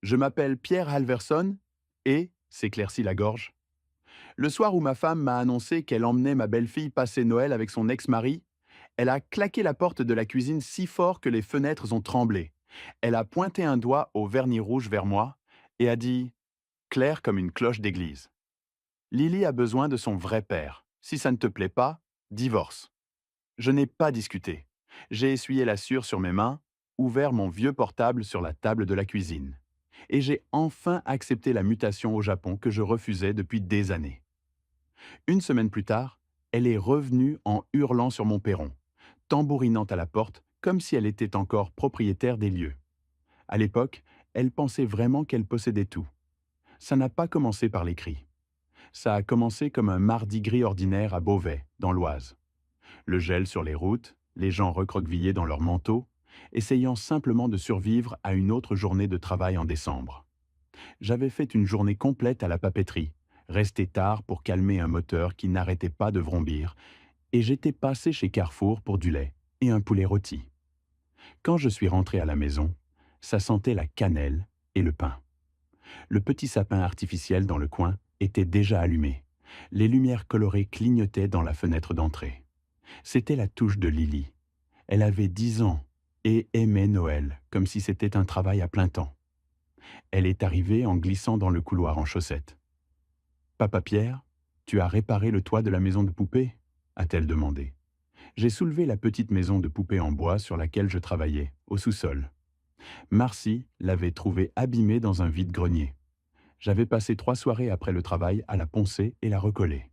Je m'appelle Pierre Halverson et s'éclaircit la gorge. Le soir où ma femme m'a annoncé qu'elle emmenait ma belle-fille passer Noël avec son ex-mari, elle a claqué la porte de la cuisine si fort que les fenêtres ont tremblé. Elle a pointé un doigt au vernis rouge vers moi et a dit, clair comme une cloche d'église: Lily a besoin de son vrai père. Si ça ne te plaît pas, divorce. Je n'ai pas discuté. J'ai essuyé la sueur sur mes mains, ouvert mon vieux portable sur la table de la cuisine. Et j'ai enfin accepté la mutation au Japon que je refusais depuis des années. Une semaine plus tard, elle est revenue en hurlant sur mon perron, tambourinant à la porte comme si elle était encore propriétaire des lieux. À l'époque, elle pensait vraiment qu'elle possédait tout. Ça n'a pas commencé par les cris. Ça a commencé comme un mardi gris ordinaire à Beauvais, dans l'Oise. Le gel sur les routes, les gens recroquevillés dans leurs manteaux, essayant simplement de survivre à une autre journée de travail en décembre. J'avais fait une journée complète à la papeterie, resté tard pour calmer un moteur qui n'arrêtait pas de vrombir, et j'étais passé chez Carrefour pour du lait et un poulet rôti. Quand je suis rentré à la maison, ça sentait la cannelle et le pain. Le petit sapin artificiel dans le coin était déjà allumé. Les lumières colorées clignotaient dans la fenêtre d'entrée. C'était la touche de Lily. Elle avait 10 ans et aimait Noël comme si c'était un travail à plein temps. Elle est arrivée en glissant dans le couloir en chaussettes. Papa Pierre, tu as réparé le toit de la maison de poupée a-t-elle demandé. J'ai soulevé la petite maison de poupée en bois sur laquelle je travaillais, au sous-sol. Marcy l'avait trouvée abîmée dans un vide-grenier. J'avais passé 3 soirées après le travail à la poncer et la recoller.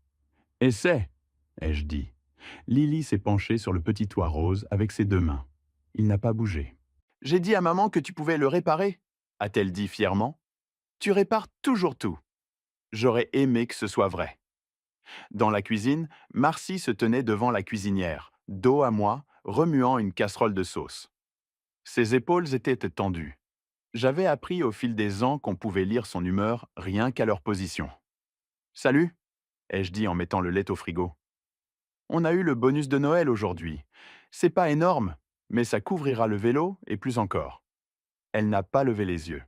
Essaie, ai-je dit. Lily s'est penchée sur le petit toit rose avec ses 2 mains. Il n'a pas bougé. J'ai dit à maman que tu pouvais le réparer, a-t-elle dit fièrement. Tu répares toujours tout. J'aurais aimé que ce soit vrai. Dans la cuisine, Marcy se tenait devant la cuisinière, dos à moi, remuant une casserole de sauce. Ses épaules étaient tendues. J'avais appris au fil des ans qu'on pouvait lire son humeur rien qu'à leur position. Salut, ai-je dit en mettant le lait au frigo. On a eu le bonus de Noël aujourd'hui. C'est pas énorme, mais ça couvrira le vélo et plus encore. Elle n'a pas levé les yeux.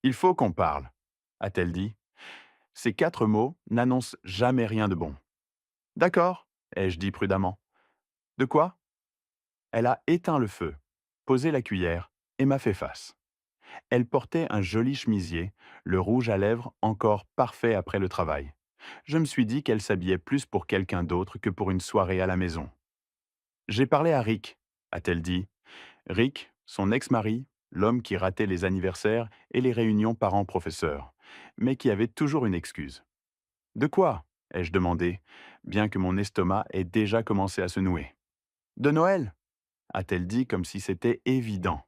Il faut qu'on parle, a-t-elle dit. Ces 4 mots n'annoncent jamais rien de bon. D'accord, ai-je dit prudemment. De quoi? Elle a éteint le feu, posé la cuillère et m'a fait face. Elle portait un joli chemisier, le rouge à lèvres encore parfait après le travail. Je me suis dit qu'elle s'habillait plus pour quelqu'un d'autre que pour une soirée à la maison. J'ai parlé à Rick, a-t-elle dit. Rick, son ex-mari, l'homme qui ratait les anniversaires et les réunions parents-professeurs, mais qui avait toujours une excuse. De quoi? Ai-je demandé, bien que mon estomac ait déjà commencé à se nouer. De Noël, a-t-elle dit comme si c'était évident.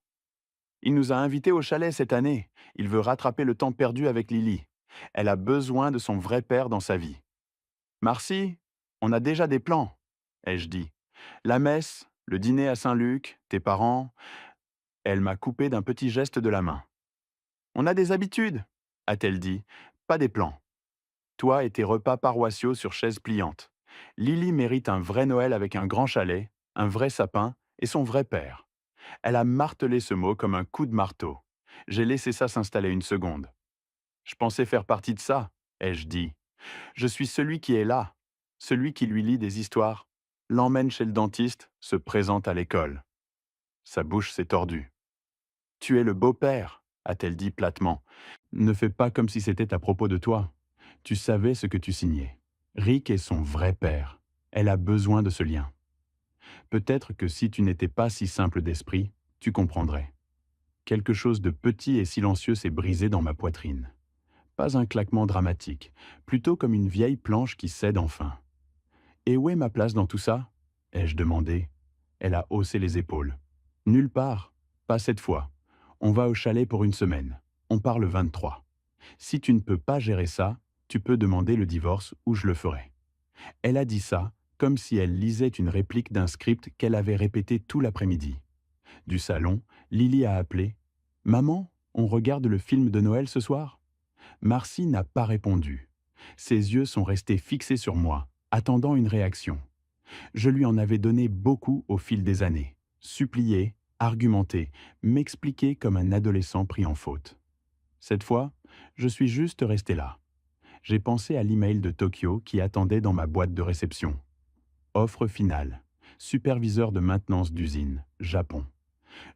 Il nous a invités au chalet cette année. Il veut rattraper le temps perdu avec Lily. Elle a besoin de son vrai père dans sa vie. Marcy, on a déjà des plans, ai-je dit. La messe, le dîner à Saint-Luc, tes parents. Elle m'a coupé d'un petit geste de la main. On a des habitudes, a-t-elle dit, pas des plans. Toi et tes repas paroissiaux sur chaises pliantes. Lily mérite un vrai Noël avec un grand chalet, un vrai sapin et son vrai père. Elle a martelé ce mot comme un coup de marteau. J'ai laissé ça s'installer une seconde. Je pensais faire partie de ça, ai-je dit. Je suis celui qui est là, celui qui lui lit des histoires, l'emmène chez le dentiste, se présente à l'école. Sa bouche s'est tordue. Tu es le beau-père, a-t-elle dit platement. Ne fais pas comme si c'était à propos de toi. Tu savais ce que tu signais. Rick est son vrai père. Elle a besoin de ce lien. Peut-être que si tu n'étais pas si simple d'esprit, tu comprendrais. Quelque chose de petit et silencieux s'est brisé dans ma poitrine. Pas un claquement dramatique, plutôt comme une vieille planche qui cède enfin. Et où est ma place dans tout ça? Ai-je demandé. Elle a haussé les épaules. Nulle part, pas cette fois. On va au chalet pour une semaine. On part le 23. Si tu ne peux pas gérer ça, tu peux demander le divorce ou je le ferai. Elle a dit ça comme si elle lisait une réplique d'un script qu'elle avait répété tout l'après-midi. Du salon, Lily a appelé. Maman, on regarde le film de Noël ce soir? Marcy n'a pas répondu. Ses yeux sont restés fixés sur moi, attendant une réaction. Je lui en avais donné beaucoup au fil des années. Supplier, argumenter, m'expliquer comme un adolescent pris en faute. Cette fois, je suis juste resté là. J'ai pensé à l'email de Tokyo qui attendait dans ma boîte de réception. Offre finale. Superviseur de maintenance d'usine, Japon.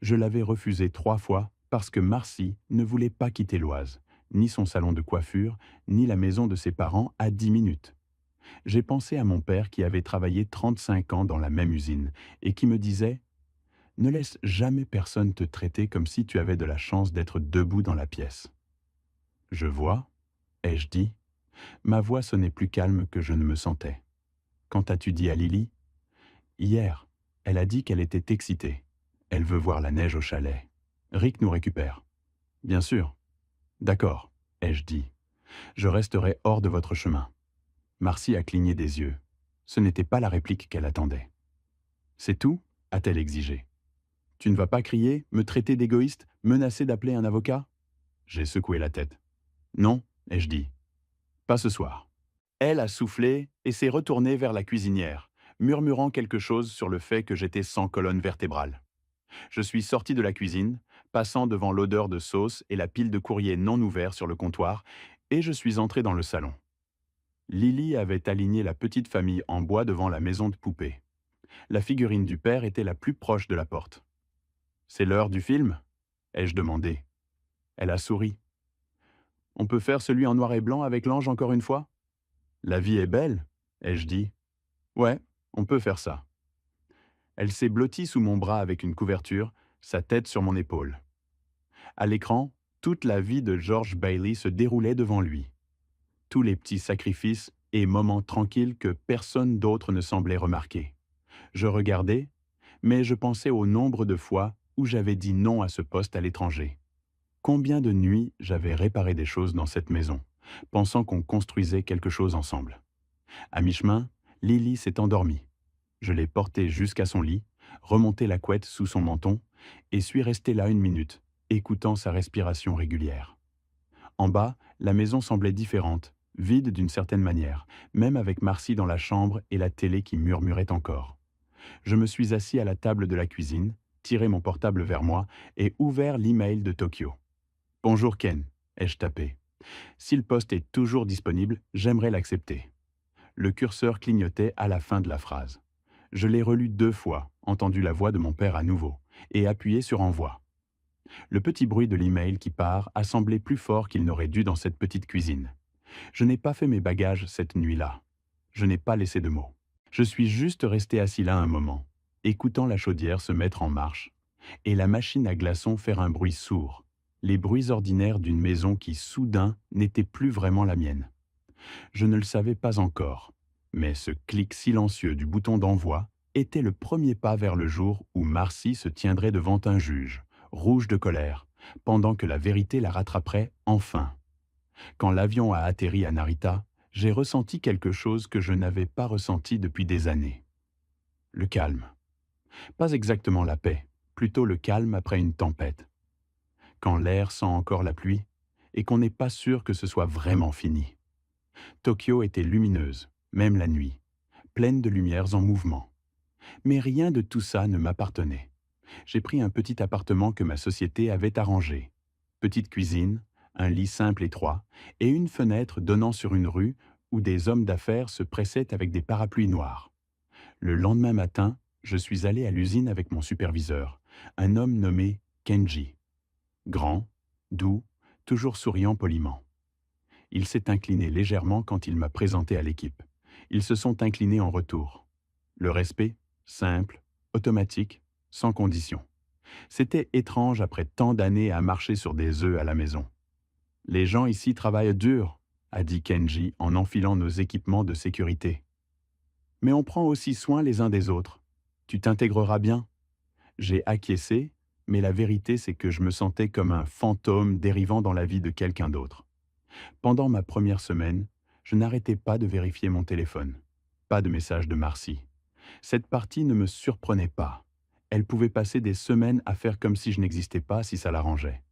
Je l'avais refusé 3 fois parce que Marcy ne voulait pas quitter l'Oise, ni son salon de coiffure, ni la maison de ses parents à 10 minutes. J'ai pensé à mon père qui avait travaillé 35 ans dans la même usine et qui me disait: ne laisse jamais personne te traiter comme si tu avais de la chance d'être debout dans la pièce. Je vois, ai-je dit. Ma voix sonnait plus calme que je ne me sentais. Quand as-tu dit à Lily? Hier, elle a dit qu'elle était excitée. Elle veut voir la neige au chalet. Rick nous récupère. Bien sûr. D'accord, ai-je dit. Je resterai hors de votre chemin. Marcy a cligné des yeux. Ce n'était pas la réplique qu'elle attendait. C'est tout? A-t-elle exigé. Tu ne vas pas crier, me traiter d'égoïste, menacer d'appeler un avocat? J'ai secoué la tête. Non, ai-je dit. Pas ce soir. Elle a soufflé et s'est retournée vers la cuisinière, murmurant quelque chose sur le fait que j'étais sans colonne vertébrale. Je suis sorti de la cuisine, passant devant l'odeur de sauce et la pile de courriers non ouverts sur le comptoir, et je suis entré dans le salon. Lily avait aligné la petite famille en bois devant la maison de poupée. La figurine du père était la plus proche de la porte. C'est l'heure du film? Ai-je demandé. Elle a souri. On peut faire celui en noir et blanc avec l'ange encore une fois? La vie est belle, ai-je dit. Ouais, on peut faire ça. Elle s'est blottie sous mon bras avec une couverture, sa tête sur mon épaule. À l'écran, toute la vie de George Bailey se déroulait devant lui. Tous les petits sacrifices et moments tranquilles que personne d'autre ne semblait remarquer. Je regardais, mais je pensais au nombre de fois où j'avais dit non à ce poste à l'étranger. Combien de nuits j'avais réparé des choses dans cette maison, pensant qu'on construisait quelque chose ensemble. À mi-chemin, Lily s'est endormie. Je l'ai portée jusqu'à son lit, remonté la couette sous son menton et suis resté là 1 minute, écoutant sa respiration régulière. En bas, la maison semblait différente, vide d'une certaine manière, même avec Marcy dans la chambre et la télé qui murmurait encore. Je me suis assis à la table de la cuisine, tiré mon portable vers moi et ouvert l'email de Tokyo. « Bonjour Ken », ai-je tapé. Si le poste est toujours disponible, j'aimerais l'accepter. Le curseur clignotait à la fin de la phrase. Je l'ai relu 2 fois, entendu la voix de mon père à nouveau, et appuyé sur envoi. Le petit bruit de l'email qui part a semblé plus fort qu'il n'aurait dû dans cette petite cuisine. Je n'ai pas fait mes bagages cette nuit-là. Je n'ai pas laissé de mots. Je suis juste resté assis là un moment, écoutant la chaudière se mettre en marche, et la machine à glaçons faire un bruit sourd, les bruits ordinaires d'une maison qui, soudain, n'était plus vraiment la mienne. Je ne le savais pas encore, mais ce clic silencieux du bouton d'envoi était le premier pas vers le jour où Marcy se tiendrait devant un juge, rouge de colère, pendant que la vérité la rattraperait enfin. Quand l'avion a atterri à Narita, j'ai ressenti quelque chose que je n'avais pas ressenti depuis des années. Le calme. Pas exactement la paix, plutôt le calme après une tempête. Quand l'air sent encore la pluie et qu'on n'est pas sûr que ce soit vraiment fini. Tokyo était lumineuse, même la nuit, pleine de lumières en mouvement. Mais rien de tout ça ne m'appartenait. J'ai pris un petit appartement que ma société avait arrangé. Petite cuisine, un lit simple étroit et une fenêtre donnant sur une rue où des hommes d'affaires se pressaient avec des parapluies noirs. Le lendemain matin, je suis allé à l'usine avec mon superviseur, un homme nommé Kenji. Grand, doux, toujours souriant poliment. Il s'est incliné légèrement quand il m'a présenté à l'équipe. Ils se sont inclinés en retour. Le respect, simple, automatique, sans condition. C'était étrange après tant d'années à marcher sur des œufs à la maison. « Les gens ici travaillent dur », a dit Kenji en enfilant nos équipements de sécurité. « Mais on prend aussi soin les uns des autres. Tu t'intégreras bien. » J'ai acquiescé, mais la vérité c'est que je me sentais comme un fantôme dérivant dans la vie de quelqu'un d'autre. Pendant ma première semaine, je n'arrêtais pas de vérifier mon téléphone. Pas de message de Marcy. Cette partie ne me surprenait pas. Elle pouvait passer des semaines à faire comme si je n'existais pas si ça l'arrangeait.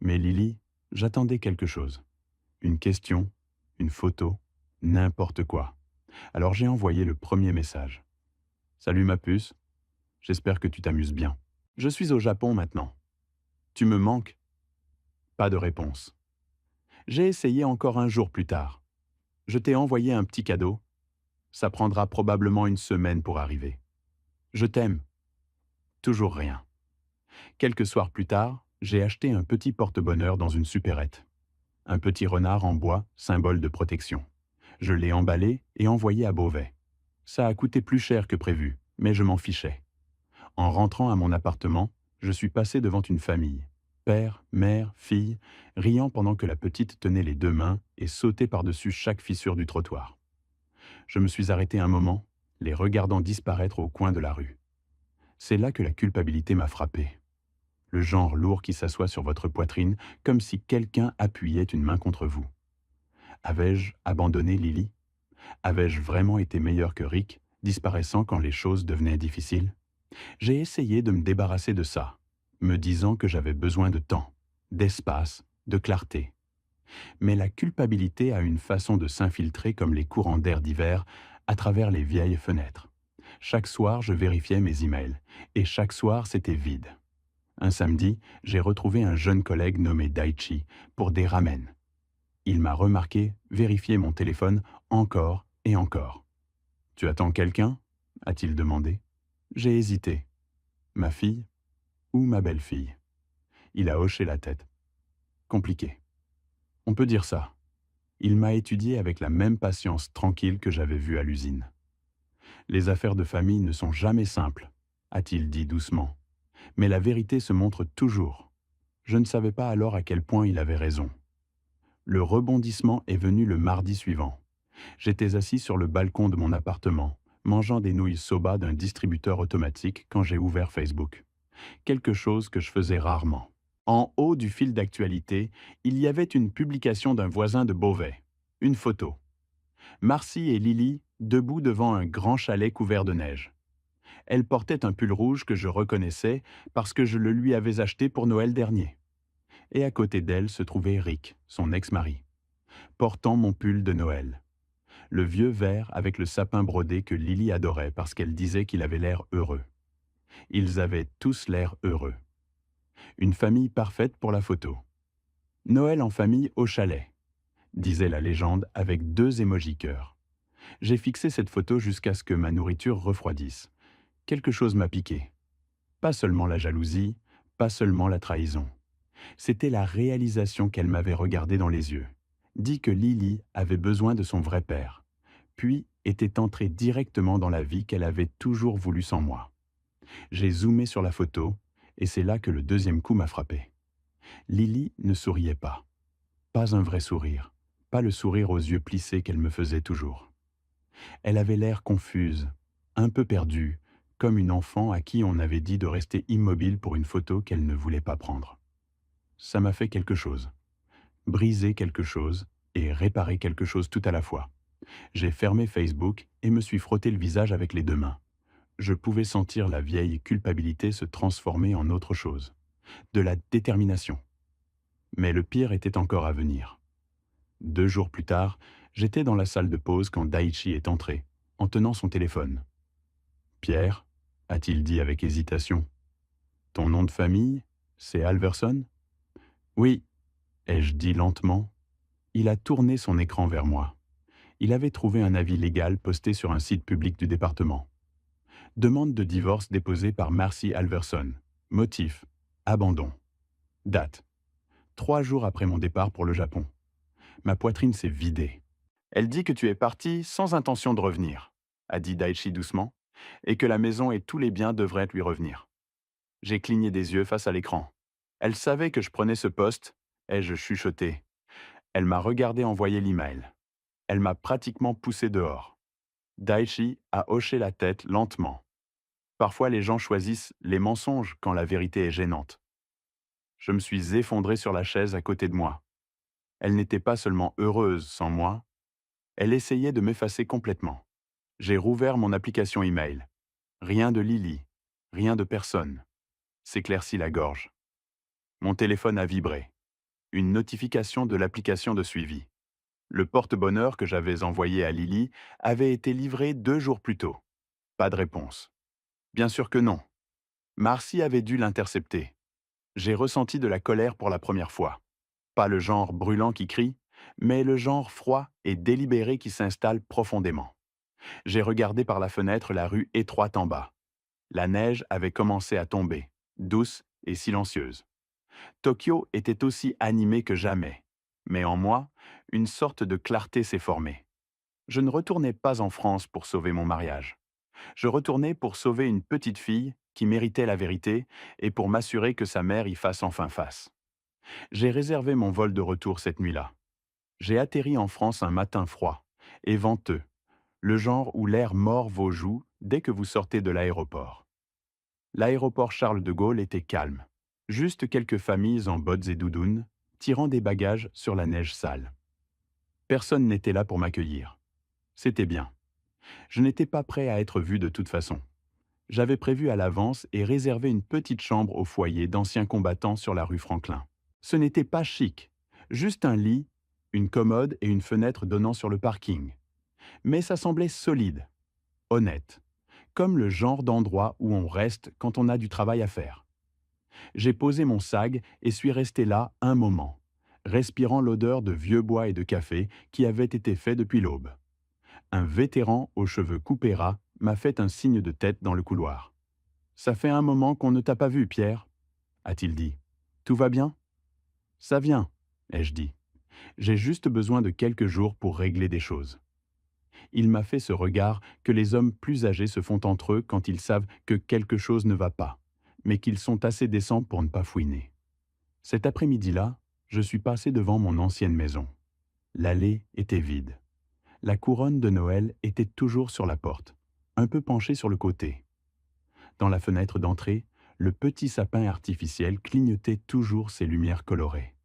Mais Lily, j'attendais quelque chose. Une question, une photo, n'importe quoi. Alors j'ai envoyé le premier message. « Salut ma puce, j'espère que tu t'amuses bien. Je suis au Japon maintenant. Tu me manques. » Pas de réponse. J'ai essayé encore un jour plus tard. Je t'ai envoyé un petit cadeau. Ça prendra probablement une semaine pour arriver. Je t'aime. Toujours rien. Quelques soirs plus tard, j'ai acheté un petit porte-bonheur dans une supérette. Un petit renard en bois, symbole de protection. Je l'ai emballé et envoyé à Beauvais. Ça a coûté plus cher que prévu, mais je m'en fichais. En rentrant à mon appartement, je suis passé devant une famille. Père, mère, fille, riant pendant que la petite tenait les deux mains et sautait par-dessus chaque fissure du trottoir. Je me suis arrêté un moment, les regardant disparaître au coin de la rue. C'est là que la culpabilité m'a frappé. Le genre lourd qui s'assoit sur votre poitrine comme si quelqu'un appuyait une main contre vous. Avais-je abandonné Lily? Avais-je vraiment été meilleur que Rick, disparaissant quand les choses devenaient difficiles? J'ai essayé de me débarrasser de ça, me disant que j'avais besoin de temps, d'espace, de clarté. Mais la culpabilité a une façon de s'infiltrer comme les courants d'air d'hiver à travers les vieilles fenêtres. Chaque soir, je vérifiais mes emails, et chaque soir, c'était vide. Un samedi, j'ai retrouvé un jeune collègue nommé Daichi pour des ramen. Il m'a remarqué vérifier mon téléphone encore et encore. Tu attends quelqu'un? A-t-il demandé. J'ai hésité. Ma fille ou ma belle-fille? Il a hoché la tête. Compliqué. On peut dire ça. Il m'a étudié avec la même patience tranquille que j'avais vue à l'usine. Les affaires de famille ne sont jamais simples, a-t-il dit doucement. Mais la vérité se montre toujours. Je ne savais pas alors à quel point il avait raison. Le rebondissement est venu le mardi suivant. J'étais assis sur le balcon de mon appartement, mangeant des nouilles soba d'un distributeur automatique quand j'ai ouvert Facebook. Quelque chose que je faisais rarement. En haut du fil d'actualité, il y avait une publication d'un voisin de Beauvais. Une photo. Marcy et Lily debout devant un grand chalet couvert de neige. Elle portait un pull rouge que je reconnaissais parce que je le lui avais acheté pour Noël dernier. Et à côté d'elle se trouvait Rick, son ex-mari, portant mon pull de Noël. Le vieux vert avec le sapin brodé que Lily adorait parce qu'elle disait qu'il avait l'air heureux. Ils avaient tous l'air heureux. Une famille parfaite pour la photo. Noël en famille au chalet, disait la légende avec 2 émojis cœurs. J'ai fixé cette photo jusqu'à ce que ma nourriture refroidisse. Quelque chose m'a piqué. Pas seulement la jalousie, pas seulement la trahison. C'était la réalisation qu'elle m'avait regardé dans les yeux. Dit que Lily avait besoin de son vrai père, puis était entrée directement dans la vie qu'elle avait toujours voulu sans moi. J'ai zoomé sur la photo, et c'est là que le deuxième coup m'a frappé. Lily ne souriait pas. Pas un vrai sourire, pas le sourire aux yeux plissés qu'elle me faisait toujours. Elle avait l'air confuse, un peu perdue, comme une enfant à qui on avait dit de rester immobile pour une photo qu'elle ne voulait pas prendre. Ça m'a fait quelque chose. Briser quelque chose et réparer quelque chose tout à la fois. J'ai fermé Facebook et me suis frotté le visage avec les 2 mains. Je pouvais sentir la vieille culpabilité se transformer en autre chose. De la détermination. Mais le pire était encore à venir. 2 jours plus tard, j'étais dans la salle de pause quand Daichi est entré, en tenant son téléphone. « Pierre ?» a-t-il dit avec hésitation. « Ton nom de famille, c'est Alverson ?»« Oui, » ai-je dit lentement. Il a tourné son écran vers moi. Il avait trouvé un avis légal posté sur un site public du département. Demande de divorce déposée par Marcy Alverson. Motif, abandon. Date, 3 jours après mon départ pour le Japon. Ma poitrine s'est vidée. Elle dit que tu es parti sans intention de revenir, a dit Daichi doucement, et que la maison et tous les biens devraient lui revenir. J'ai cligné des yeux face à l'écran. Elle savait que je prenais ce poste, ai-je chuchoté. Elle m'a regardé envoyer l'email. Elle m'a pratiquement poussé dehors. Daichi a hoché la tête lentement. Parfois les gens choisissent les mensonges quand la vérité est gênante. Je me suis effondré sur la chaise à côté de moi. Elle n'était pas seulement heureuse sans moi, elle essayait de m'effacer complètement. J'ai rouvert mon application email. Rien de Lily, rien de personne. S'éclaircit la gorge. Mon téléphone a vibré. Une notification de l'application de suivi. Le porte-bonheur que j'avais envoyé à Lily avait été livré 2 jours plus tôt. Pas de réponse. Bien sûr que non. Marcy avait dû l'intercepter. J'ai ressenti de la colère pour la première fois. Pas le genre brûlant qui crie, mais le genre froid et délibéré qui s'installe profondément. J'ai regardé par la fenêtre la rue étroite en bas. La neige avait commencé à tomber, douce et silencieuse. Tokyo était aussi animé que jamais. Mais en moi, une sorte de clarté s'est formée. Je ne retournais pas en France pour sauver mon mariage. Je retournais pour sauver une petite fille qui méritait la vérité et pour m'assurer que sa mère y fasse enfin face. J'ai réservé mon vol de retour cette nuit-là. J'ai atterri en France un matin froid et venteux, le genre où l'air mord vos joues dès que vous sortez de l'aéroport. L'aéroport Charles de Gaulle était calme. Juste quelques familles en bottes et doudounes, tirant des bagages sur la neige sale. Personne n'était là pour m'accueillir. C'était bien. Je n'étais pas prêt à être vu de toute façon. J'avais prévu à l'avance et réservé une petite chambre au foyer d'anciens combattants sur la rue Franklin. Ce n'était pas chic, juste un lit, une commode et une fenêtre donnant sur le parking. Mais ça semblait solide, honnête, comme le genre d'endroit où on reste quand on a du travail à faire. J'ai posé mon sag et suis resté là un moment, respirant l'odeur de vieux bois et de café qui avait été fait depuis l'aube. Un vétéran aux cheveux coupés ras m'a fait un signe de tête dans le couloir. Ça fait un moment qu'on ne t'a pas vu, Pierre, a-t-il dit. Tout va bien? Ça vient, ai-je dit. J'ai juste besoin de quelques jours pour régler des choses. Il m'a fait ce regard que les hommes plus âgés se font entre eux quand ils savent que quelque chose ne va pas, mais qu'ils sont assez décents pour ne pas fouiner. Cet après-midi-là, je suis passé devant mon ancienne maison. L'allée était vide. La couronne de Noël était toujours sur la porte, un peu penchée sur le côté. Dans la fenêtre d'entrée, le petit sapin artificiel clignotait toujours ses lumières colorées.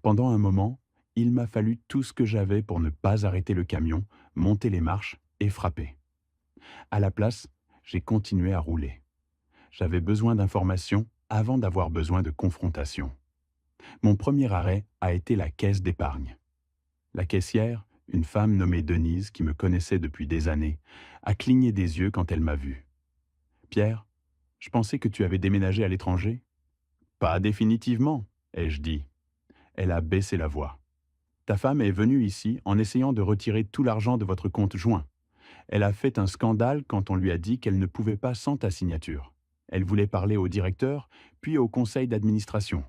Pendant un moment, il m'a fallu tout ce que j'avais pour ne pas arrêter le camion, monter les marches et frapper. À la place, j'ai continué à rouler. J'avais besoin d'informations avant d'avoir besoin de confrontation. Mon premier arrêt a été la caisse d'épargne. La caissière, une femme nommée Denise qui me connaissait depuis des années, a cligné des yeux quand elle m'a vu. Pierre, je pensais que tu avais déménagé à l'étranger. Pas définitivement, ai-je dit. Elle a baissé la voix. Ta femme est venue ici en essayant de retirer tout l'argent de votre compte joint. Elle a fait un scandale quand on lui a dit qu'elle ne pouvait pas sans ta signature. Elle voulait parler au directeur, puis au conseil d'administration.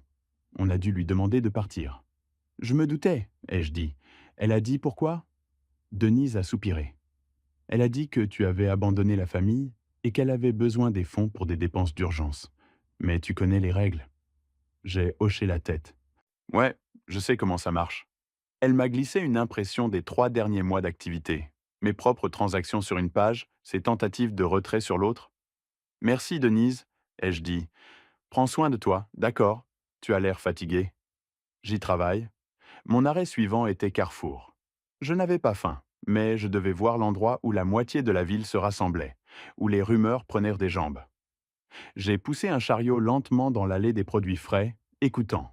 On a dû lui demander de partir. Je me doutais, ai-je dit. Elle a dit pourquoi? Denise a soupiré. Elle a dit que tu avais abandonné la famille et qu'elle avait besoin des fonds pour des dépenses d'urgence. Mais tu connais les règles. J'ai hoché la tête. Ouais, je sais comment ça marche. Elle m'a glissé une impression des 3 derniers mois d'activité. Mes propres transactions sur une page, ses tentatives de retrait sur l'autre. Merci, Denise, ai-je dit. Prends soin de toi, d'accord. Tu as l'air fatigué. J'y travaille. Mon arrêt suivant était Carrefour. Je n'avais pas faim, mais je devais voir l'endroit où la moitié de la ville se rassemblait, où les rumeurs prenaient des jambes. J'ai poussé un chariot lentement dans l'allée des produits frais, écoutant.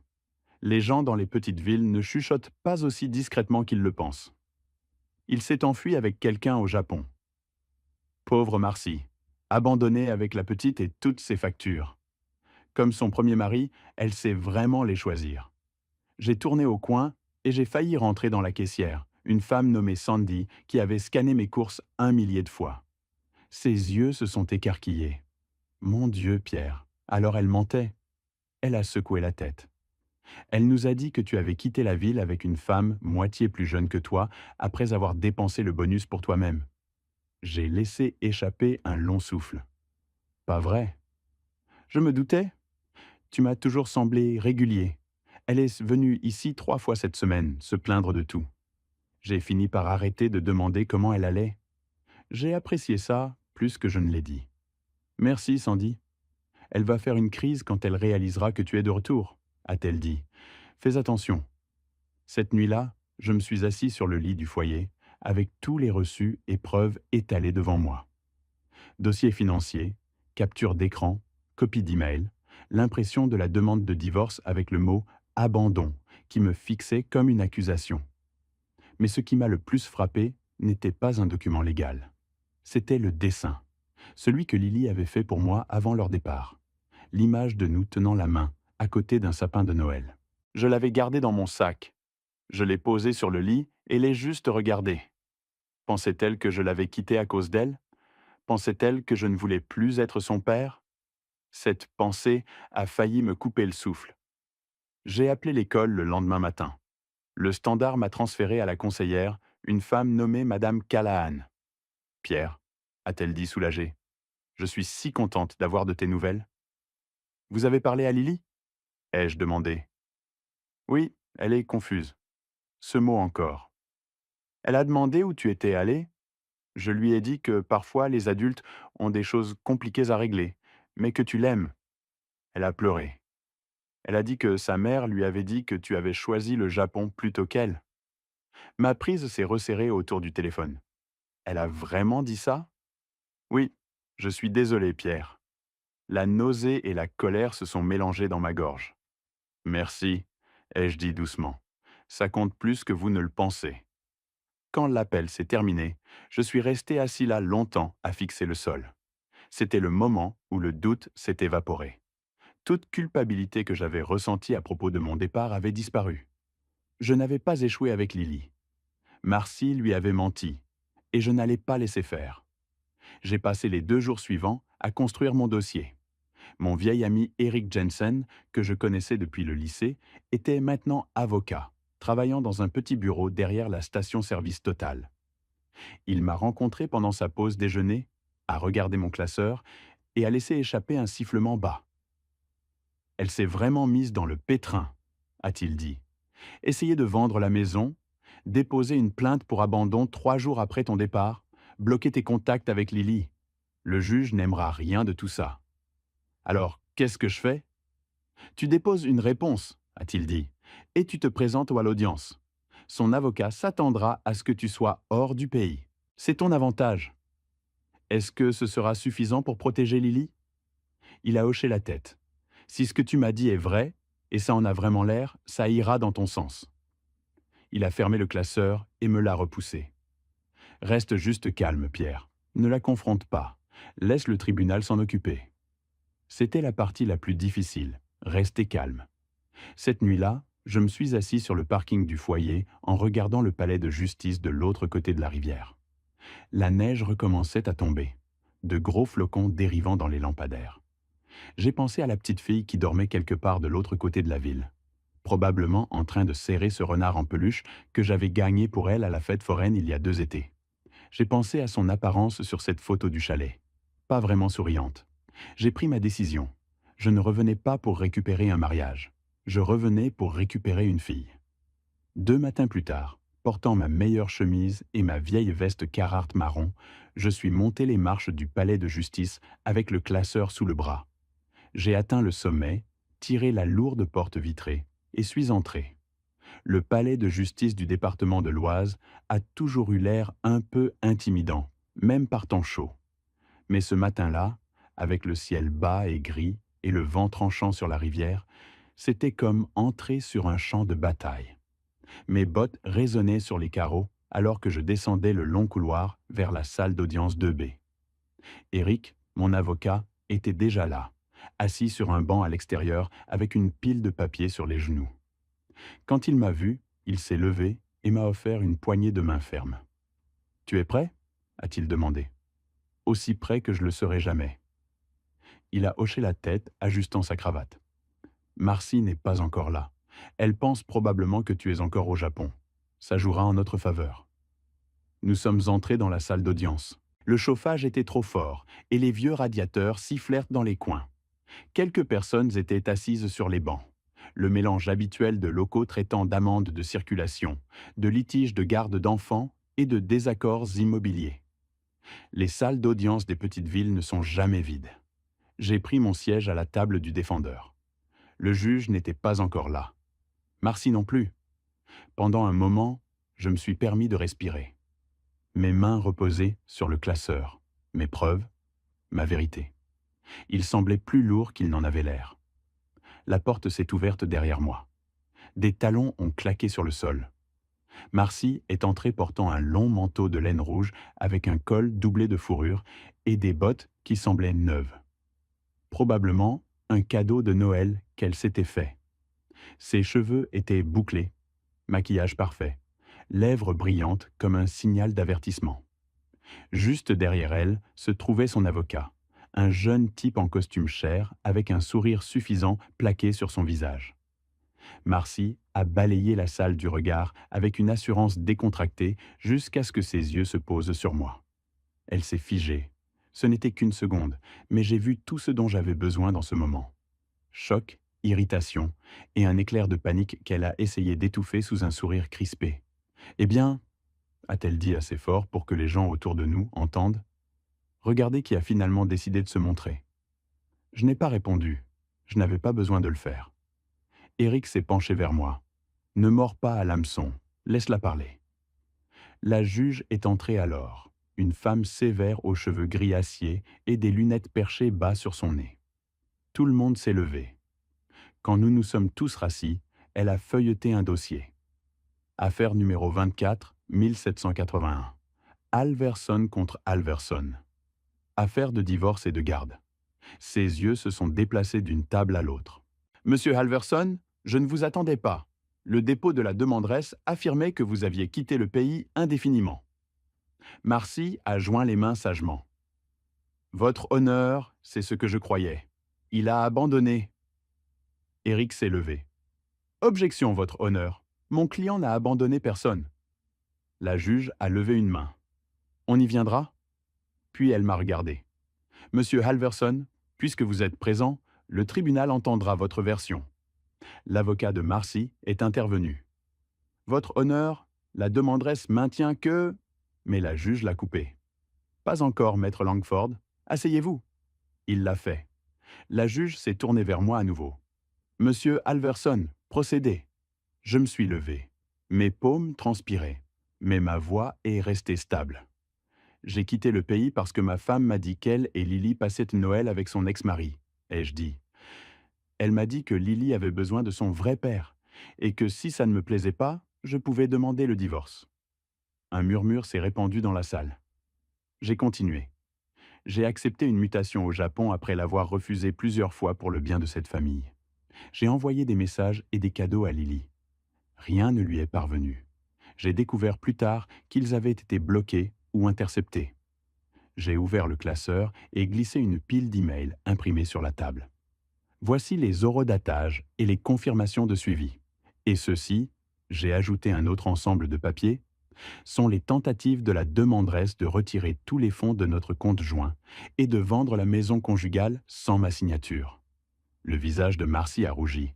Les gens dans les petites villes ne chuchotent pas aussi discrètement qu'ils le pensent. Il s'est enfui avec quelqu'un au Japon. Pauvre Marcy, abandonnée avec la petite et toutes ses factures. Comme son premier mari, elle sait vraiment les choisir. J'ai tourné au coin et j'ai failli rentrer dans la caissière, une femme nommée Sandy qui avait scanné mes courses 1 millier de fois. Ses yeux se sont écarquillés. Mon Dieu, Pierre, alors elle mentait. Elle a secoué la tête. Elle nous a dit que tu avais quitté la ville avec une femme moitié plus jeune que toi après avoir dépensé le bonus pour toi-même. J'ai laissé échapper un long souffle. Pas vrai. Je me doutais. Tu m'as toujours semblé régulier. Elle est venue ici 3 fois cette semaine, se plaindre de tout. J'ai fini par arrêter de demander comment elle allait. J'ai apprécié ça plus que je ne l'ai dit. Merci, Sandy. Elle va faire une crise quand elle réalisera que tu es de retour, a-t-elle dit. Fais attention. Cette nuit-là, je me suis assis sur le lit du foyer, avec tous les reçus et preuves étalés devant moi. Dossier financier, capture d'écran, copie d'email, l'impression de la demande de divorce avec le mot « abandon » qui me fixait comme une accusation. Mais ce qui m'a le plus frappé n'était pas un document légal. C'était le dessin, celui que Lily avait fait pour moi avant leur départ. L'image de nous tenant la main, à côté d'un sapin de Noël. Je l'avais gardé dans mon sac. Je l'ai posé sur le lit et l'ai juste regardé. Pensait-elle que je l'avais quitté à cause d'elle? Pensait-elle que je ne voulais plus être son père? Cette pensée a failli me couper le souffle. J'ai appelé l'école le lendemain matin. Le standard m'a transféré à la conseillère, une femme nommée Madame Callahan. Pierre, a-t-elle dit soulagée, je suis si contente d'avoir de tes nouvelles. Vous avez parlé à Lily? Ai-je demandé. Oui, elle est confuse. Ce mot encore. Elle a demandé où tu étais allé. Je lui ai dit que parfois les adultes ont des choses compliquées à régler, mais que tu l'aimes. Elle a pleuré. Elle a dit que sa mère lui avait dit que tu avais choisi le Japon plutôt qu'elle. Ma prise s'est resserrée autour du téléphone. Elle a vraiment dit ça? Oui, je suis désolé, Pierre. La nausée et la colère se sont mélangées dans ma gorge. Merci, ai-je dit doucement. Ça compte plus que vous ne le pensez. Quand l'appel s'est terminé, je suis resté assis là longtemps à fixer le sol. C'était le moment où le doute s'est évaporé. Toute culpabilité que j'avais ressentie à propos de mon départ avait disparu. Je n'avais pas échoué avec Lily. Marcy lui avait menti, et je n'allais pas laisser faire. J'ai passé les 2 jours suivants à construire mon dossier. Mon vieil ami Eric Jensen, que je connaissais depuis le lycée, était maintenant avocat, travaillant dans un petit bureau derrière la station-service Total. Il m'a rencontré pendant sa pause déjeuner, a regardé mon classeur et a laissé échapper un sifflement bas. Elle s'est vraiment mise dans le pétrin, a-t-il dit. Essayer de vendre la maison, déposer une plainte pour abandon 3 jours après ton départ, bloquer tes contacts avec Lily. Le juge n'aimera rien de tout ça. Alors, qu'est-ce que je fais? Tu déposes une réponse, a-t-il dit, et tu te présentes à l'audience. Son avocat s'attendra à ce que tu sois hors du pays. C'est ton avantage. Est-ce que ce sera suffisant pour protéger Lily? Il a hoché la tête. Si ce que tu m'as dit est vrai, et ça en a vraiment l'air, ça ira dans ton sens. Il a fermé le classeur et me l'a repoussé. Reste juste calme, Pierre. Ne la confronte pas. Laisse le tribunal s'en occuper. C'était la partie la plus difficile. Rester calme. Cette nuit-là, je me suis assis sur le parking du foyer en regardant le palais de justice de l'autre côté de la rivière. La neige recommençait à tomber, de gros flocons dérivant dans les lampadaires. J'ai pensé à la petite fille qui dormait quelque part de l'autre côté de la ville, probablement en train de serrer ce renard en peluche que j'avais gagné pour elle à la fête foraine il y a 2 étés. J'ai pensé à son apparence sur cette photo du chalet. Pas vraiment souriante. J'ai pris ma décision. Je ne revenais pas pour récupérer un mariage. Je revenais pour récupérer une fille. 2 matins plus tard, portant ma meilleure chemise et ma vieille veste Carhartt marron, je suis monté les marches du palais de justice avec le classeur sous le bras. J'ai atteint le sommet, tiré la lourde porte vitrée et suis entré. Le palais de justice du département de l'Oise a toujours eu l'air un peu intimidant, même par temps chaud. Mais ce matin-là, avec le ciel bas et gris et le vent tranchant sur la rivière, c'était comme entrer sur un champ de bataille. Mes bottes résonnaient sur les carreaux alors que je descendais le long couloir vers la salle d'audience 2B. Eric, mon avocat, était déjà là, assis sur un banc à l'extérieur avec une pile de papiers sur les genoux. Quand il m'a vu, il s'est levé et m'a offert une poignée de main ferme. « Tu es prêt ?» a-t-il demandé. Aussi prêt que je le serai jamais. Il a hoché la tête, ajustant sa cravate. « Marcy n'est pas encore là. Elle pense probablement que tu es encore au Japon. Ça jouera en notre faveur. » Nous sommes entrés dans la salle d'audience. Le chauffage était trop fort et les vieux radiateurs sifflèrent dans les coins. Quelques personnes étaient assises sur les bancs. Le mélange habituel de locaux traitant d'amendes de circulation, de litiges de garde d'enfants et de désaccords immobiliers. Les salles d'audience des petites villes ne sont jamais vides. J'ai pris mon siège à la table du défendeur. Le juge n'était pas encore là. Marcy non plus. Pendant un moment, je me suis permis de respirer. Mes mains reposaient sur le classeur, mes preuves, ma vérité. Il semblait plus lourd qu'il n'en avait l'air. La porte s'est ouverte derrière moi. Des talons ont claqué sur le sol. Marcy est entrée portant un long manteau de laine rouge avec un col doublé de fourrure et des bottes qui semblaient neuves. Probablement un cadeau de Noël qu'elle s'était fait. Ses cheveux étaient bouclés, maquillage parfait, lèvres brillantes comme un signal d'avertissement. Juste derrière elle se trouvait son avocat, un jeune type en costume chair avec un sourire suffisant plaqué sur son visage. Marcy a balayé la salle du regard avec une assurance décontractée jusqu'à ce que ses yeux se posent sur moi. Elle s'est figée. Ce n'était qu'une seconde, mais j'ai vu tout ce dont j'avais besoin dans ce moment. Choc, irritation et un éclair de panique qu'elle a essayé d'étouffer sous un sourire crispé. Eh bien, a-t-elle dit assez fort pour que les gens autour de nous entendent, regardez qui a finalement décidé de se montrer. Je n'ai pas répondu. Je n'avais pas besoin de le faire. Eric s'est penché vers moi. Ne mords pas à l'hameçon. Laisse-la parler. La juge est entrée alors, une femme sévère aux cheveux gris acier et des lunettes perchées bas sur son nez. Tout le monde s'est levé. Quand nous nous sommes tous rassis, elle a feuilleté un dossier. Affaire numéro 24, 1781. Alverson contre Alverson. Affaire de divorce et de garde. Ses yeux se sont déplacés d'une table à l'autre. Monsieur Alverson, je ne vous attendais pas. Le dépôt de la demanderesse affirmait que vous aviez quitté le pays indéfiniment. Marcy a joint les mains sagement. Votre honneur, c'est ce que je croyais. Il a abandonné. Eric s'est levé. Objection, votre honneur. Mon client n'a abandonné personne. La juge a levé une main. On y viendra? Puis elle m'a regardé. Monsieur Halverson, puisque vous êtes présent, le tribunal entendra votre version. L'avocat de Marcy est intervenu. Votre honneur, la demanderesse maintient que... Mais la juge l'a coupé. Pas encore, maître Langford. Asseyez-vous. Il l'a fait. La juge s'est tournée vers moi à nouveau. Monsieur Halverson, procédez. Je me suis levé. Mes paumes transpiraient, mais ma voix est restée stable. J'ai quitté le pays parce que ma femme m'a dit qu'elle et Lily passaient Noël avec son ex-mari, ai-je dit. Elle m'a dit que Lily avait besoin de son vrai père, et que si ça ne me plaisait pas, je pouvais demander le divorce. Un murmure s'est répandu dans la salle. J'ai continué. J'ai accepté une mutation au Japon après l'avoir refusée plusieurs fois pour le bien de cette famille. J'ai envoyé des messages et des cadeaux à Lily. Rien ne lui est parvenu. J'ai découvert plus tard qu'ils avaient été bloqués ou interceptés. J'ai ouvert le classeur et glissé une pile d'emails imprimés sur la table. Voici les horodatages et les confirmations de suivi. Et ceux-ci, j'ai ajouté un autre ensemble de papiers, sont les tentatives de la demanderesse de retirer tous les fonds de notre compte joint et de vendre la maison conjugale sans ma signature. Le visage de Marcy a rougi.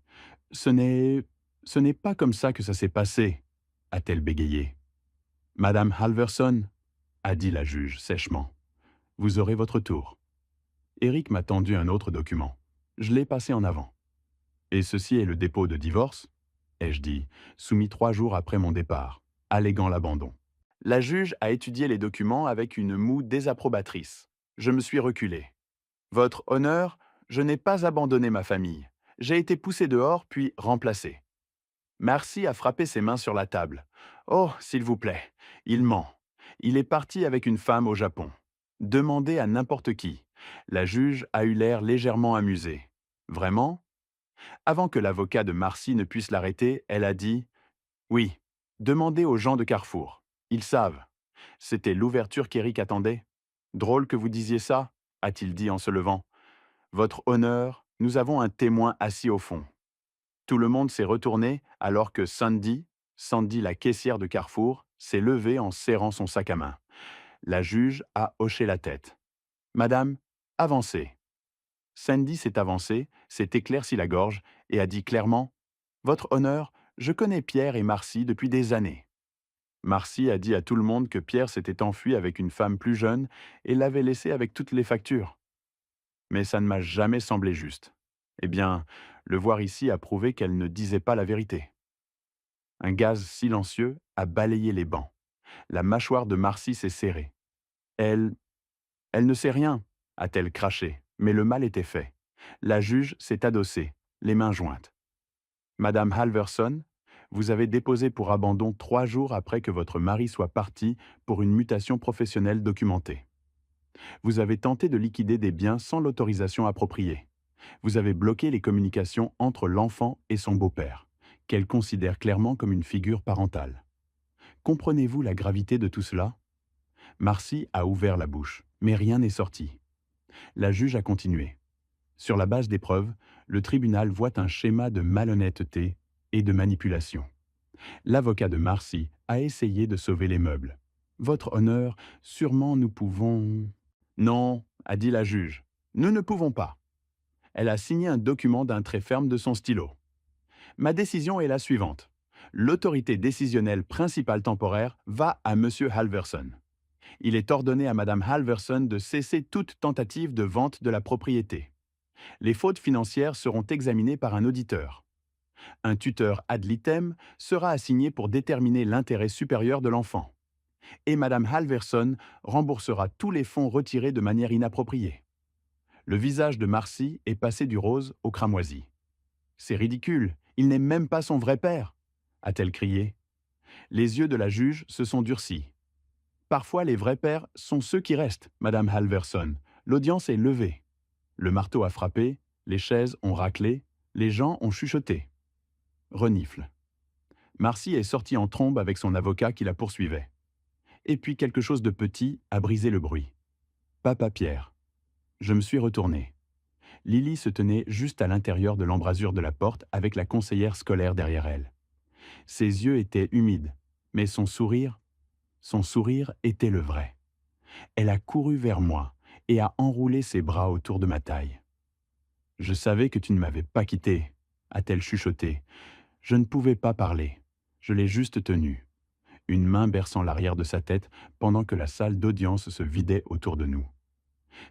Ce n'est pas comme ça que ça s'est passé, a-t-elle bégayé. Madame Halverson, a dit la juge sèchement. Vous aurez votre tour. Eric m'a tendu un autre document. Je l'ai passé en avant. Et ceci est le dépôt de divorce, ai-je dit, soumis 3 jours après mon départ, alléguant l'abandon. La juge a étudié les documents avec une moue désapprobatrice. Je me suis reculé. Votre honneur, je n'ai pas abandonné ma famille. J'ai été poussé dehors puis remplacé. Marcy a frappé ses mains sur la table. Oh, s'il vous plaît, il ment. Il est parti avec une femme au Japon. Demandez à n'importe qui. La juge a eu l'air légèrement amusée. Vraiment? Avant que l'avocat de Marcy ne puisse l'arrêter, elle a dit « Oui, demandez aux gens de Carrefour. Ils savent. » C'était l'ouverture qu'Eric attendait. « Drôle que vous disiez ça, » a-t-il dit en se levant. « Votre honneur, nous avons un témoin assis au fond. » Tout le monde s'est retourné alors que Sandy la caissière de Carrefour, s'est levée en serrant son sac à main. La juge a hoché la tête. « Madame, avancez. » Sandy s'est avancée, s'est éclairci la gorge et a dit clairement « Votre honneur, je connais Pierre et Marcy depuis des années. » Marcy a dit à tout le monde que Pierre s'était enfui avec une femme plus jeune et l'avait laissé avec toutes les factures. Mais ça ne m'a jamais semblé juste. Eh bien, le voir ici a prouvé qu'elle ne disait pas la vérité. Un gaz silencieux a balayé les bancs. La mâchoire de Marcy s'est serrée. Elle ne sait rien, a-t-elle craché, mais le mal était fait. La juge s'est adossée, les mains jointes. Madame Halverson, vous avez déposé pour abandon 3 jours après que votre mari soit parti pour une mutation professionnelle documentée. Vous avez tenté de liquider des biens sans l'autorisation appropriée. Vous avez bloqué les communications entre l'enfant et son beau-père, qu'elle considère clairement comme une figure parentale. Comprenez-vous la gravité de tout cela? Marcy a ouvert la bouche, mais rien n'est sorti. La juge a continué. Sur la base des preuves, le tribunal voit un schéma de malhonnêteté et de manipulation. L'avocat de Marcy a essayé de sauver les meubles. Votre honneur, sûrement nous pouvons... Non, a dit la juge. Nous ne pouvons pas. Elle a signé un document d'un trait ferme de son stylo. Ma décision est la suivante. L'autorité décisionnelle principale temporaire va à M. Halverson. Il est ordonné à Mme Halverson de cesser toute tentative de vente de la propriété. Les fautes financières seront examinées par un auditeur. Un tuteur ad litem sera assigné pour déterminer l'intérêt supérieur de l'enfant. Et Mme Halverson remboursera tous les fonds retirés de manière inappropriée. Le visage de Marcy est passé du rose au cramoisi. « C'est ridicule, il n'est même pas son vrai père !» a-t-elle crié. Les yeux de la juge se sont durcis. « Parfois les vrais pères sont ceux qui restent, Madame Halverson. L'audience est levée. » Le marteau a frappé, les chaises ont raclé, les gens ont chuchoté. Renifle. Marcy est sortie en trombe avec son avocat qui la poursuivait. Et puis quelque chose de petit a brisé le bruit. Papa Pierre. Je me suis retourné. Lily se tenait juste à l'intérieur de l'embrasure de la porte avec la conseillère scolaire derrière elle. Ses yeux étaient humides, mais son sourire était le vrai. Elle a couru vers moi et a enroulé ses bras autour de ma taille. « Je savais que tu ne m'avais pas quitté », a-t-elle chuchoté. Je ne pouvais pas parler. Je l'ai juste tenue, une main berçant l'arrière de sa tête pendant que la salle d'audience se vidait autour de nous.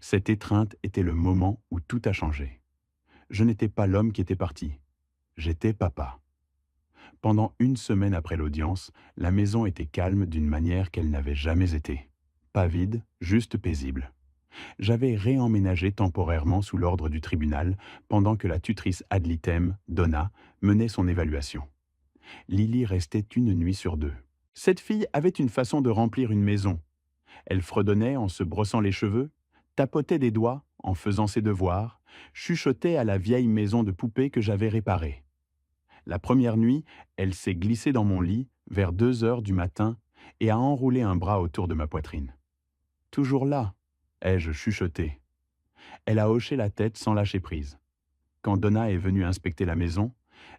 Cette étreinte était le moment où tout a changé. Je n'étais pas l'homme qui était parti. J'étais papa. Pendant une semaine après l'audience, la maison était calme d'une manière qu'elle n'avait jamais été. Pas vide, juste paisible. J'avais réemménagé temporairement sous l'ordre du tribunal pendant que la tutrice ad litem, Donna, menait son évaluation. Lily restait une nuit sur deux. Cette fille avait une façon de remplir une maison. Elle fredonnait en se brossant les cheveux, tapotait des doigts en faisant ses devoirs, chuchotait à la vieille maison de poupée que j'avais réparée. La première nuit, elle s'est glissée dans mon lit vers 2 heures du matin et a enroulé un bras autour de ma poitrine. « Toujours là ?» ai-je chuchoté. Elle a hoché la tête sans lâcher prise. Quand Donna est venue inspecter la maison,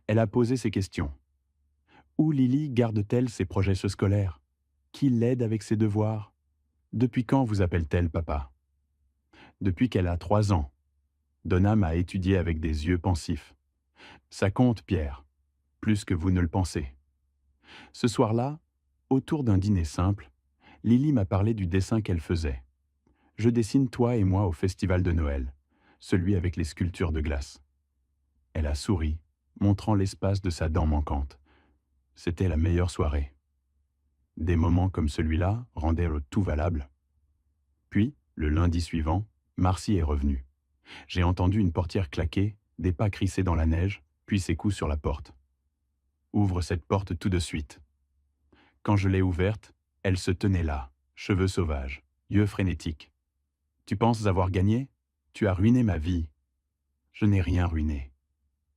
elle a posé ses questions. Où Lily garde-t-elle ses projets scolaires? Qui l'aide avec ses devoirs? Depuis quand vous appelle-t-elle papa? Depuis qu'elle a 3 ans. Donna m'a étudié avec des yeux pensifs. Ça compte, Pierre, plus que vous ne le pensez. Ce soir-là, autour d'un dîner simple, Lily m'a parlé du dessin qu'elle faisait. Je dessine toi et moi au festival de Noël, celui avec les sculptures de glace. Elle a souri, montrant l'espace de sa dent manquante. C'était la meilleure soirée. Des moments comme celui-là rendaient le tout valable. Puis, le lundi suivant, Marcy est revenue. J'ai entendu une portière claquer, des pas crisser dans la neige, puis ses coups sur la porte. Ouvre cette porte tout de suite. Quand je l'ai ouverte, elle se tenait là, cheveux sauvages, yeux frénétiques. Tu penses avoir gagné? Tu as ruiné ma vie. Je n'ai rien ruiné,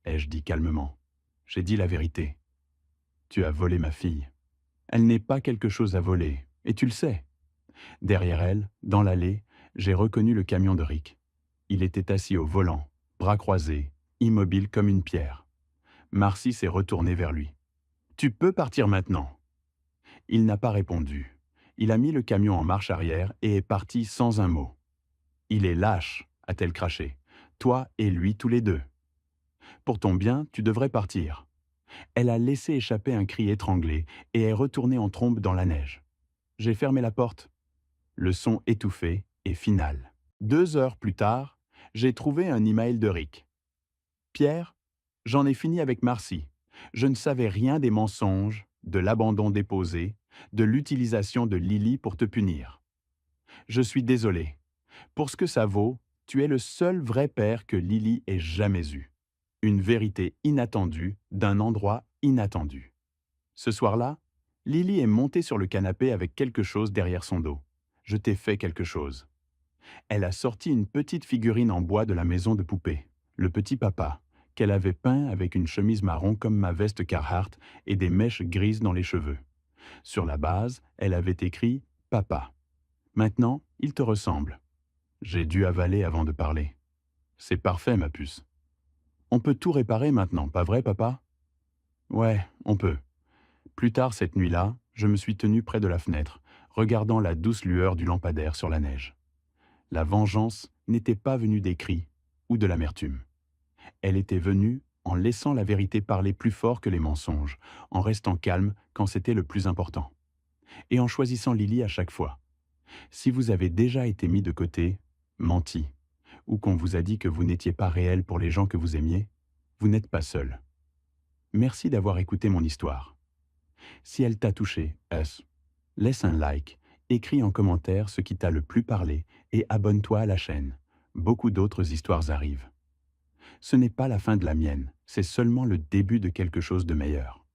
ai-je dit calmement. J'ai dit la vérité. Tu as volé ma fille. Elle n'est pas quelque chose à voler, et tu le sais. Derrière elle, dans l'allée, j'ai reconnu le camion de Rick. Il était assis au volant, bras croisés, immobile comme une pierre. Marcy s'est retournée vers lui. « Tu peux partir maintenant. » Il n'a pas répondu. Il a mis le camion en marche arrière et est parti sans un mot. « Il est lâche, a-t-elle craché. Toi et lui tous les deux. Pour ton bien, tu devrais partir. » Elle a laissé échapper un cri étranglé et est retournée en trombe dans la neige. J'ai fermé la porte. Le son étouffé et final. 2 heures plus tard, j'ai trouvé un email de Rick. « Pierre, j'en ai fini avec Marcy. Je ne savais rien des mensonges, de l'abandon déposé, de l'utilisation de Lily pour te punir. Je suis désolé. Pour ce que ça vaut, tu es le seul vrai père que Lily ait jamais eu. Une vérité inattendue d'un endroit inattendu. » Ce soir-là, Lily est montée sur le canapé avec quelque chose derrière son dos. Je t'ai fait quelque chose. Elle a sorti une petite figurine en bois de la maison de poupée. le petit papa, qu'elle avait peint avec une chemise marron comme ma veste Carhartt et des mèches grises dans les cheveux. Sur la base, elle avait écrit Papa. Maintenant, il te ressemble. J'ai dû avaler avant de parler. C'est parfait, ma puce. On peut tout réparer maintenant, pas vrai, papa? Ouais, on peut. Plus tard cette nuit-là, je me suis tenu près de la fenêtre, regardant la douce lueur du lampadaire sur la neige. La vengeance n'était pas venue des cris ou de l'amertume. Elle était venue en laissant la vérité parler plus fort que les mensonges, en restant calme quand c'était le plus important, et en choisissant Lily à chaque fois. Si vous avez déjà été mis de côté, menti, ou qu'on vous a dit que vous n'étiez pas réel pour les gens que vous aimiez, vous n'êtes pas seul. Merci d'avoir écouté mon histoire. Si elle t'a touché, laisse un like, écris en commentaire ce qui t'a le plus parlé et abonne-toi à la chaîne. Beaucoup d'autres histoires arrivent. Ce n'est pas la fin de la mienne, c'est seulement le début de quelque chose de meilleur.